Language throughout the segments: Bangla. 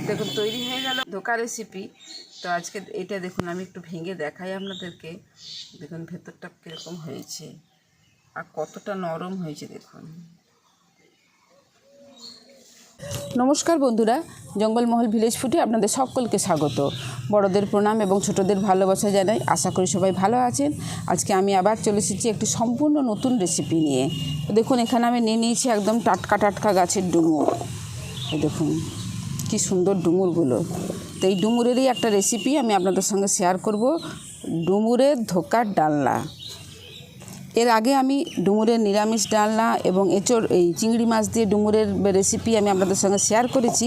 দেখুন তৈরি হয়ে গেল ধোকা রেসিপি। তো আজকে এটা দেখুন আমি একটু ভেঙে দেখাই আপনাদেরকে। দেখুন ভেতরটা কীরকম হয়েছে আর কতটা নরম হয়েছে দেখুন। নমস্কার বন্ধুরা, জঙ্গলমহল ভিলেজ ফুডে আপনাদের সকলকে স্বাগত। বড়দের প্রণাম এবং ছোটদের ভালোবাসা জানাই। আশা করি সবাই ভালো আছেন। আজকে আমি আবার চলে এসেছি একটি সম্পূর্ণ নতুন রেসিপি নিয়ে। দেখুন এখানে আমি নিয়ে নিয়েছি একদম টাটকা টাটকা গাছের ডুমুর। এই দেখুন কি সুন্দর ডুমুরগুলো। তো এই ডুমুরেরই একটা রেসিপি আমি আপনাদের সঙ্গে শেয়ার করব, ডুমুরের ধোকার ডালনা। এর আগে আমি ডুমুরের নিরামিষ ডালনা এবং এঁচোড় এই চিংড়ি মাছ দিয়ে ডুমুরের রেসিপি আমি আপনাদের সঙ্গে শেয়ার করেছি।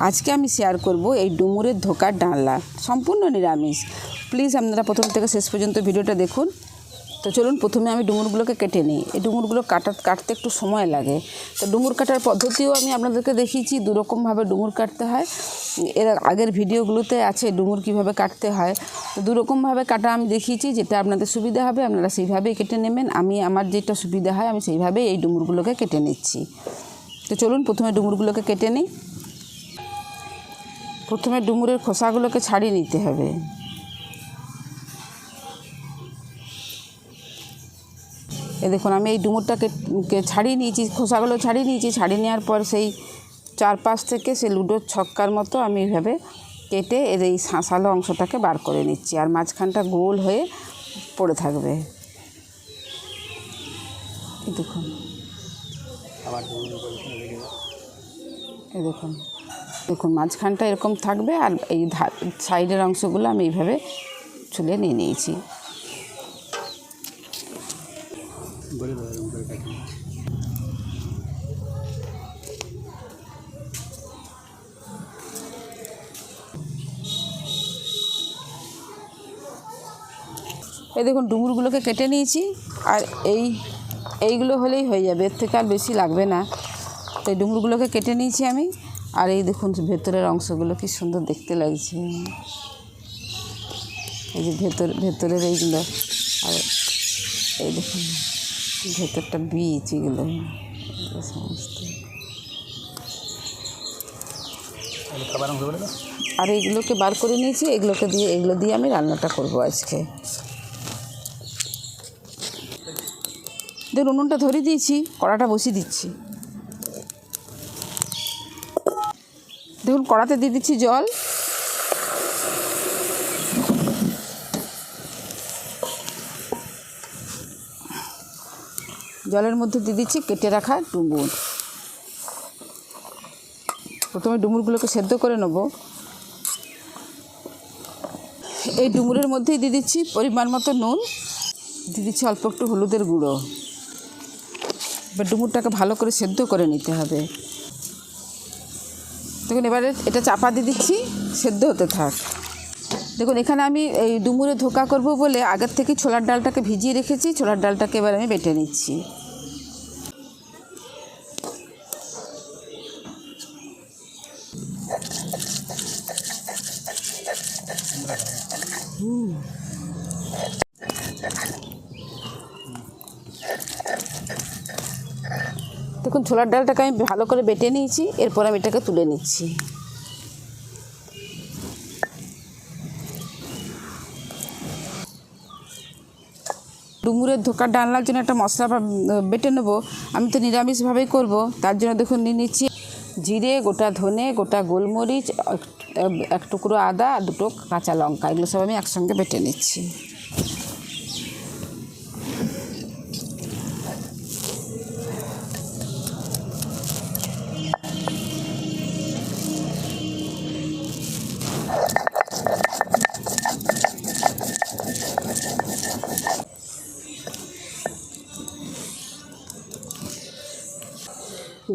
আজকে আমি শেয়ার করব এই ডুমুরের ধোকার ডালনা, সম্পূর্ণ নিরামিষ। প্লিজ আপনারা প্রথম থেকে শেষ পর্যন্ত ভিডিওটা দেখুন। তো চলুন প্রথমে আমি ডুমুরগুলোকে কেটে নিই। এই ডুমুরগুলো কাটতে একটু সময় লাগে। তো ডুমুর কাটার পদ্ধতিও আমি আপনাদেরকে দেখিয়েছি, দুরকমভাবে ডুমুর কাটতে হয়। এর আগের ভিডিওগুলোতে আছে ডুমুর কীভাবে কাটতে হয়। তো দুরকমভাবে কাটা আমি দেখিয়েছি, যেটা আপনাদের সুবিধা হবে আপনারা সেইভাবেই কেটে নেবেন। আমার যেটা সুবিধা হয় আমি সেইভাবেই এই ডুমুরগুলোকে কেটে নিচ্ছি। তো চলুন প্রথমে ডুমুরগুলোকে কেটে নিই। প্রথমে ডুমুরের খোসাগুলোকে ছাড়িয়ে নিতে হবে। এই দেখুন আমি এই ডুমুরটাকে ছাড়িয়ে নিয়েছি, খোসাগুলো ছাড়িয়ে নিয়েছি। ছাড়িয়ে নেওয়ার পর সেই চারপাশ থেকে সে লুডোর ছক্কার মতো আমি এইভাবে কেটে এর এই শাঁসালো অংশটাকে বার করে নিচ্ছি, আর মাঝখানটা গোল হয়ে পড়ে থাকবে। দেখুন এই দেখুন দেখুন মাঝখানটা এরকম থাকবে, আর এই সাইডের অংশগুলো আমি এইভাবে ছুলে নিয়ে নিয়েছি। এই দেখুন ডুমুরগুলোকে কেটে নিয়েছি, আর এইগুলো হলেই হয়ে যাবে, এর থেকে আর বেশি লাগবে না। তো এই ডুমুরগুলোকে কেটে নিয়েছি আমি। আর এই দেখুন ভেতরের অংশগুলো কি সুন্দর দেখতে লাগছে। এই যে ভেতরের এইগুলো, আর এই দেখুন ভেতরটা বীজ, এগুলো সমস্ত। আর এইগুলোকে বার করে নিয়েছি, এগুলো দিয়ে আমি রান্নাটা করব আজকে। দেখুন উনুনটা ধরিয়ে দিয়েছি, কড়াটা বসিয়ে দিচ্ছি। দেখুন কড়াতে দিয়ে দিচ্ছি জল। জলের মধ্যে দিয়ে দিচ্ছি কেটে রাখা ডুমুর। প্রথমে ডুমুরগুলোকে সেদ্ধ করে নেব। এই ডুমুরের মধ্যেই দিয়ে দিচ্ছি পরিমাণ মতো নুন, দিয়ে দিচ্ছি অল্প একটু হলুদের গুঁড়ো। এবার ডুমুরটাকে ভালো করে সেদ্ধ করে নিতে হবে। দেখুন এবারে এটা চাপা দিয়ে দিচ্ছি, সেদ্ধ হতে থাক। দেখুন এখানে আমি এই ডুমুরে ধোকা করব বলে আগের থেকে ছোলার ডালটাকে ভিজিয়ে রেখেছি। ছোলার ডালটাকে এবার আমি বেটে নিচ্ছি। দেখুন ছোলার ডালটাকে আমি ভালো করে বেটে নিয়েছি, এরপর আমি এটাকে তুলে নিচ্ছি। ডুমুরের ধোকার ডালনার জন্য একটা মশলা বেটে নেব। আমি তো নিরামিষভাবেই করব, তার জন্য দেখুন নিয়ে নিচ্ছি জিরে, গোটা ধনে, গোটা গোলমরিচ, এক টুকরো আদা আর দুটো কাঁচা লঙ্কা। এগুলো সব আমি একসঙ্গে বেটে নিচ্ছি।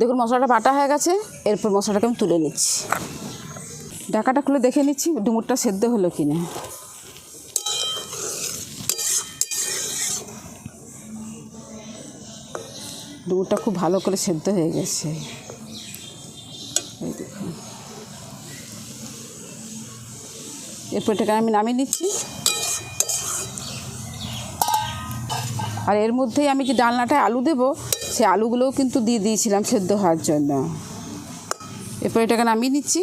দেখুন মশলাটা বাটা হয়ে গেছে, এরপর মশলাটাকে আমি তুলে নিচ্ছি। ঢাকাটা খুলে দেখে নিচ্ছি ডুমুরটা সেদ্ধ হলো কি না। ডুমুরটা খুব ভালো করে সেদ্ধ হয়ে গেছে। এই দেখুন এরপর এটাকে আমি নামিয়ে নিচ্ছি। আর এর মধ্যেই আমি যে ডালনাটায় আলু দেবো, সেই আলুগুলোও কিন্তু দিয়ে দিয়েছিলাম সেদ্ধ হওয়ার জন্য। এরপর এটাকে নামিয়ে নিচ্ছি।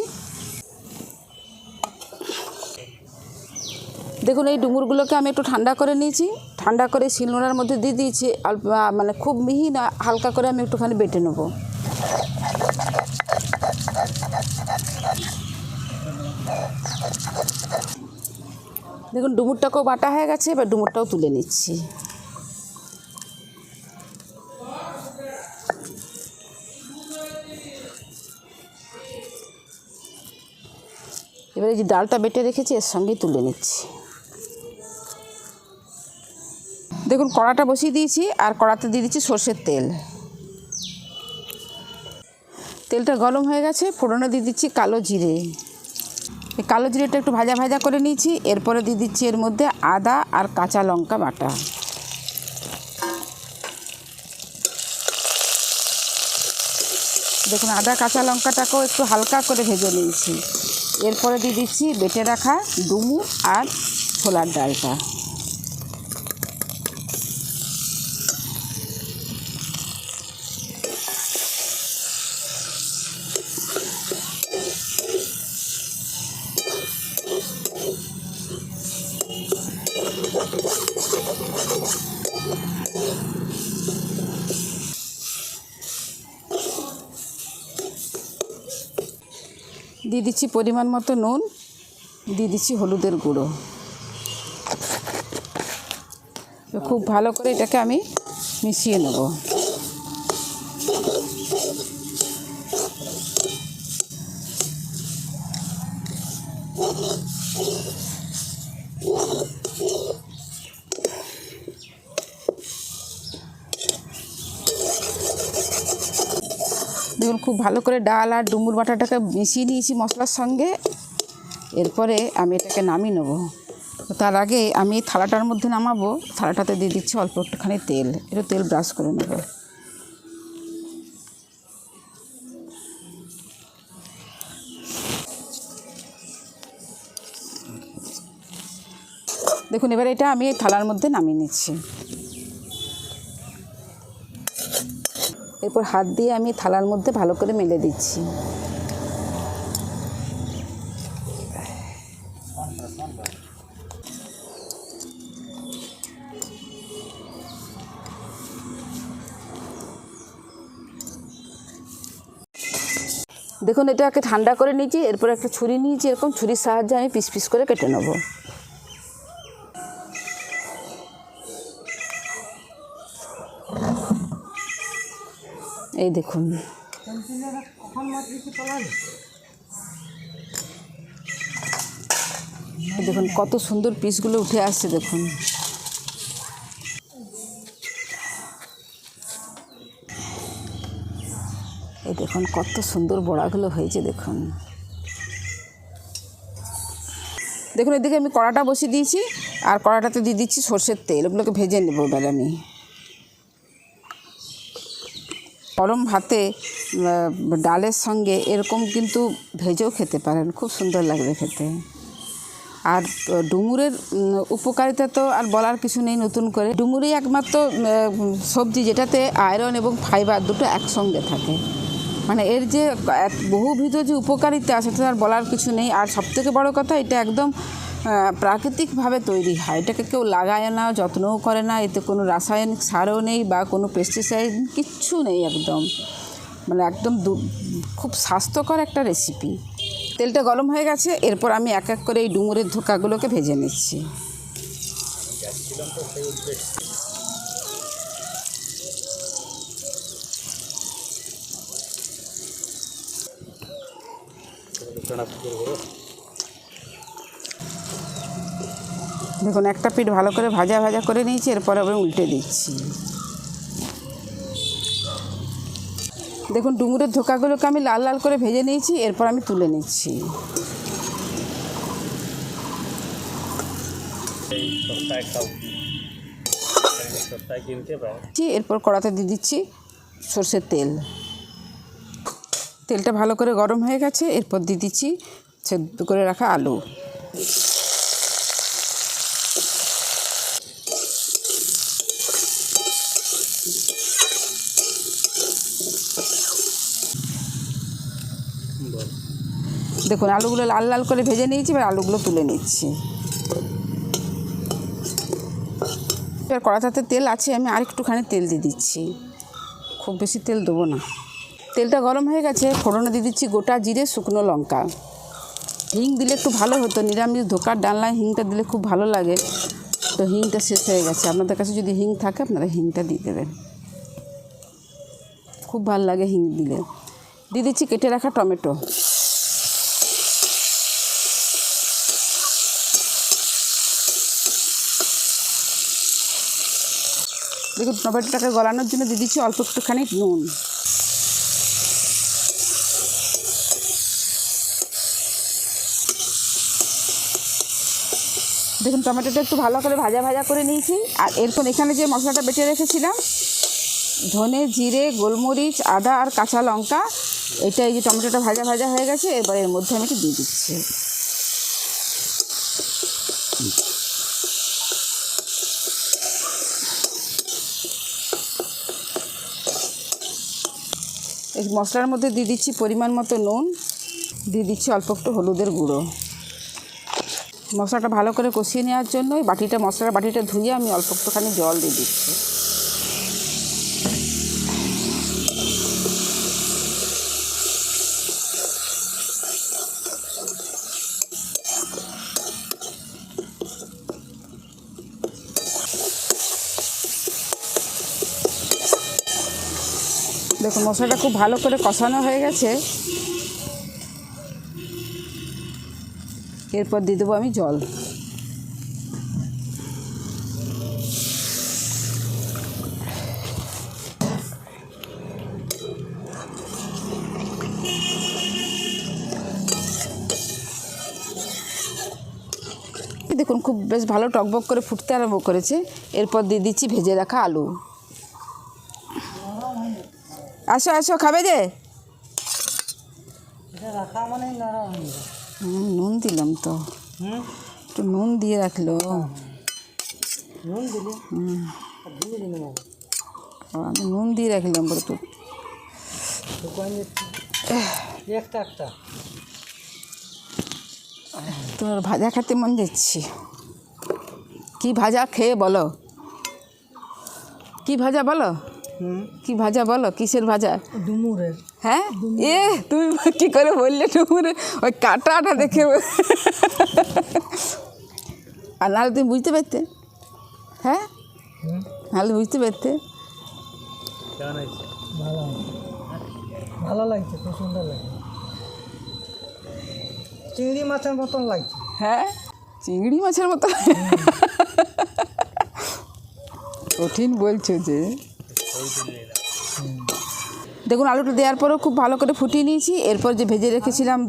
দেখুন এই ডুমুরগুলোকে আমি একটু ঠান্ডা করে নিয়েছি, ঠান্ডা করে শিলনোড়ার মধ্যে দিয়ে দিয়েছি। অল্প মানে খুব মিহি না, হালকা করে আমি একটুখানি বেটে নেব। দেখুন ডুমুরটাকেও বাটা হয়ে গেছে, এবার ডুমুরটাও তুলে নিচ্ছি। এবার এই যে ডালটা বেটে রেখেছি এর সঙ্গে তুলে নিচ্ছি। দেখুন কড়াটা বসিয়ে দিয়েছি, আর কড়াতে দিয়ে দিচ্ছি সর্ষের তেল। তেলটা গরম হয়ে গেছে, ফোড়নে দিয়ে দিচ্ছি কালো জিরে। এই কালো জিরেটা একটু ভাজা ভাজা করে নিয়েছি। এরপরে দিয়ে দিচ্ছি এর মধ্যে আদা আর কাঁচা লঙ্কা বাটা। দেখুন আদা কাঁচা লঙ্কাটাকেও একটু হালকা করে ভেজে নিয়েছি। এরপরে দিয়ে দিচ্ছি বেটে রাখা ডুমুর আর ছোলার ডালটা। দিয়ে দিচ্ছি পরিমাণ মতো নুন, দিয়ে দিচ্ছি হলুদের গুঁড়ো। খুব ভালো করে এটাকে আমি মিশিয়ে নেব। দেখুন খুব ভালো করে ডাল আর ডুমুর বাটাটাকে মিশিয়ে নিয়েছি মশলার সঙ্গে। এরপরে আমি এটাকে নামিয়ে নেব। তার আগে আমি থালাটার মধ্যে নামাবো। থালাটাতে দিয়ে দিচ্ছি অল্প একটুখানি তেল, একটু তেল ব্রাশ করে নেব। দেখুন এবার এটা আমি থালার মধ্যে নামিয়ে নিচ্ছি। এরপর হাত দিয়ে আমি থালার মধ্যে ভালো করে মেলে দিচ্ছি। দেখুন এটাকে ঠান্ডা করে নিয়েছি। এরপর একটা ছুরি নিয়েছি, এরকম ছুরির সাহায্যে আমি পিস পিস করে কেটে নেব। এই দেখুন দেখুন কত সুন্দর পিসগুলো উঠে আসছে। দেখুন এই দেখুন কত সুন্দর বড়াগুলো হয়েছে। দেখুন দেখুন এদিকে আমি কড়াটা বসিয়ে দিয়েছি, আর কড়াটাতে দিয়ে দিচ্ছি সর্ষের তেল। ওগুলোকে ভেজে নেব এবার আমি। গরম ভাতে ডালের সঙ্গে এরকম কিন্তু ভেজেও খেতে পারেন, খুব সুন্দর লাগবে খেতে। আর ডুমুরের উপকারিতা তো আর বলার কিছু নেই নতুন করে। ডুমুরই একমাত্র সবজি যেটাতে আয়রন এবং ফাইবার দুটো একসঙ্গে থাকে। মানে এর যে বহুবিধ যে উপকারিতা সেটা আর বলার কিছু নেই। আর সবথেকে বড় কথা, এটা একদম প্রাকৃতিকভাবে তৈরি হয়। এটাকে কেউ লাগায় না, যত্নও করে না। এতে কোনো রাসায়নিক সারও নেই বা কোনো পেস্টিসাইড, কিচ্ছু নেই। একদম মানে একদম খুব স্বাস্থ্যকর একটা রেসিপি। তেলটা গরম হয়ে গেছে। এরপর আমি এক এক করে এই ডুমুরের ধোকাগুলোকে ভেজে নিচ্ছি। দেখুন একটা পিঠ ভালো করে ভাজা ভাজা করে নিয়েছি। এরপর আমি উল্টে দিচ্ছি। দেখুন ডুমুরের ধোকাগুলোকে আমি লাল লাল করে ভেজে নিয়েছি। এরপর আমি তুলে নিচ্ছি। এরপর কড়াতে দিয়ে দিচ্ছি সর্ষের তেল। তেলটা ভালো করে গরম হয়ে গেছে। এরপর দিয়ে দিচ্ছি সেদ্ধ করে রাখা আলু। দেখুন আলুগুলো লাল লাল করে ভেজে নিয়েছি। এবার আলুগুলো তুলে নিচ্ছি। এবার কড়াটাতে তেল আছে, আমি আর একটুখানি তেল দিয়ে দিচ্ছি, খুব বেশি তেল দেবো না। তেলটা গরম হয়ে গেছে, ফোড়নে দিয়ে দিচ্ছি গোটা জিরে, শুকনো লঙ্কা। হিং দিলে একটু ভালো হতো, নিরামিষ ধোকার ডালনায় হিংটা দিলে খুব ভালো লাগে, তো হিংটা শেষ হয়ে গেছে। আপনাদের কাছে যদি হিং থাকে আপনারা হিংটা দিয়ে দেবেন, খুব ভালো লাগে হিং দিলে। দিয়ে দিচ্ছি কেটে রাখা টমেটো। দেখুন টমেটোটাকে গলানোর জন্য দিয়ে দিচ্ছি অল্প একটুখানি নুন। দেখুন টমেটোটা একটু ভালো করে ভাজা ভাজা করে নিয়েছি। আর এরপর এখানে যে মশলাটা বেটে রেখেছিলাম, ধনে, জিরে, গোলমরিচ, আদা আর কাঁচা লঙ্কা, এটা এই যে টমেটোটা ভাজা ভাজা হয়ে গেছে, এবার এর মধ্যে আমি একটু দিয়ে দিচ্ছি। এই মশলার মধ্যে দিয়ে দিচ্ছি পরিমাণ মতো নুন, দিয়ে দিচ্ছি অল্প একটু হলুদের গুঁড়ো। মশলাটা ভালো করে কষিয়ে নেওয়ার জন্য এই মশলার বাটিটা ধুয়ে আমি অল্প একটুখানি জল দিয়ে দিচ্ছি। দেখুন মশলাটা খুব ভালো করে কষানো হয়ে গেছে, এরপর দিয়ে দেবো আমি জল। দেখুন খুব বেশ ভালো টকবক করে ফুটতে আরম্ভ করেছে, এরপর দিয়ে দিচ্ছি ভেজে রাখা আলু। আসো আসো, খাবে যে? নুন দিলাম তো, একটু নুন দিয়ে রাখলো। আমি নুন দিয়ে রাখলাম বলে তো। তোর ভাজা খেতে মন যাচ্ছে। কি ভাজা খেয়ে বলো, কি ভাজা বলো, কি ভাজা বলো, কিসের ভাজা? ডুমুরের। হ্যাঁ তুমি কী করে বললে ডুমুরে? ওই কাঁটাটা দেখে আর নাহলে তুমি বুঝতে পারতে। হ্যাঁ নাহলে বুঝতে পারতে। ভালো লাগছে, খুব সুন্দর লাগছে, চিংড়ি মাছের মতন লাগছে। হ্যাঁ চিংড়ি মাছের মতো কঠিন বলছো যে। দেখুন আলুটা দেওয়ার পরেও খুব ভালো করে ফুটিয়ে নিয়েছি, এরপর যে ভেজে রেখেছিলাম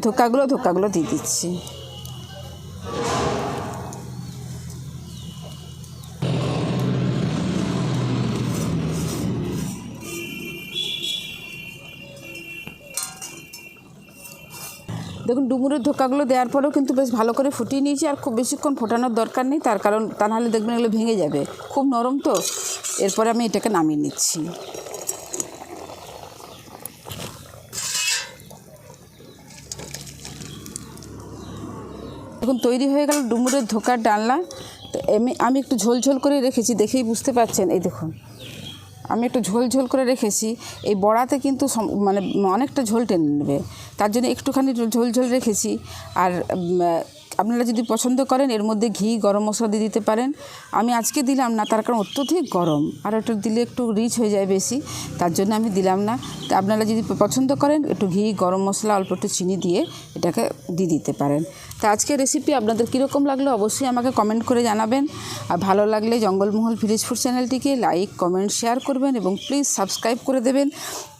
ধোকাগুলো দিয়ে দিচ্ছি। দেখুন ডুমুরের ধোকাগুলো দেওয়ার পরেও কিন্তু বেশ ভালো করে ফুটিয়ে নিয়েছি, আর খুব বেশিক্ষণ ফোটানোর দরকার নেই, তার কারণ তা নাহলে দেখবেন এগুলো ভেঙে যাবে, খুব নরম তো। এরপরে আমি এটাকে নামিয়ে নিচ্ছি। দেখুন তৈরি হয়ে গেল ডুমুরের ধোকার ডালনা। তো আমি একটু ঝোল করে রেখেছি, দেখেই বুঝতে পারছেন। এই দেখুন আমি একটু ঝোল করে রেখেছি, এই বড়াতে কিন্তু মানে অনেকটা ঝোল টেনে নেবে, তার জন্য একটুখানি ঝোল রেখেছি। আর আপনারা যদি পছন্দ করেন এর মধ্যে ঘি, গরম মশলা দিয়ে দিতে পারেন। আমি আজকে দিলাম না, তার কারণ অত্যধিক গরম, আর একটু দিলে একটু রিচ হয়ে যায় বেশি, তার জন্য আমি দিলাম না। তো আপনারা যদি পছন্দ করেন একটু ঘি, গরম মশলা, অল্প একটু চিনি দিয়ে এটাকে দিয়ে দিতে পারেন। তো আজকের রেসিপি আপনাদের কীরকম লাগলো অবশ্যই আমাকে কমেন্ট করে জানাবেন। আর ভালো লাগলে জঙ্গলমহল ভিলেজ ফুড চ্যানেলটিকে লাইক, কমেন্ট, শেয়ার করবেন এবং প্লিজ সাবস্ক্রাইব করে দেবেন।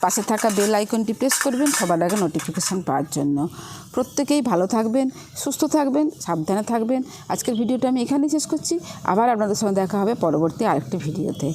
পাশে থাকা বেল আইকনটি প্রেস করবেন সবার আগে নোটিফিকেশান পাওয়ার জন্য। প্রত্যেকেই ভালো থাকবেন, সুস্থ থাকবেন, সাবধানে থাকবেন। আজকের ভিডিওটা আমি এখানেই শেষ করছি। আবার আপনাদের সঙ্গে দেখা হবে পরবর্তী আরেকটি ভিডিওতে।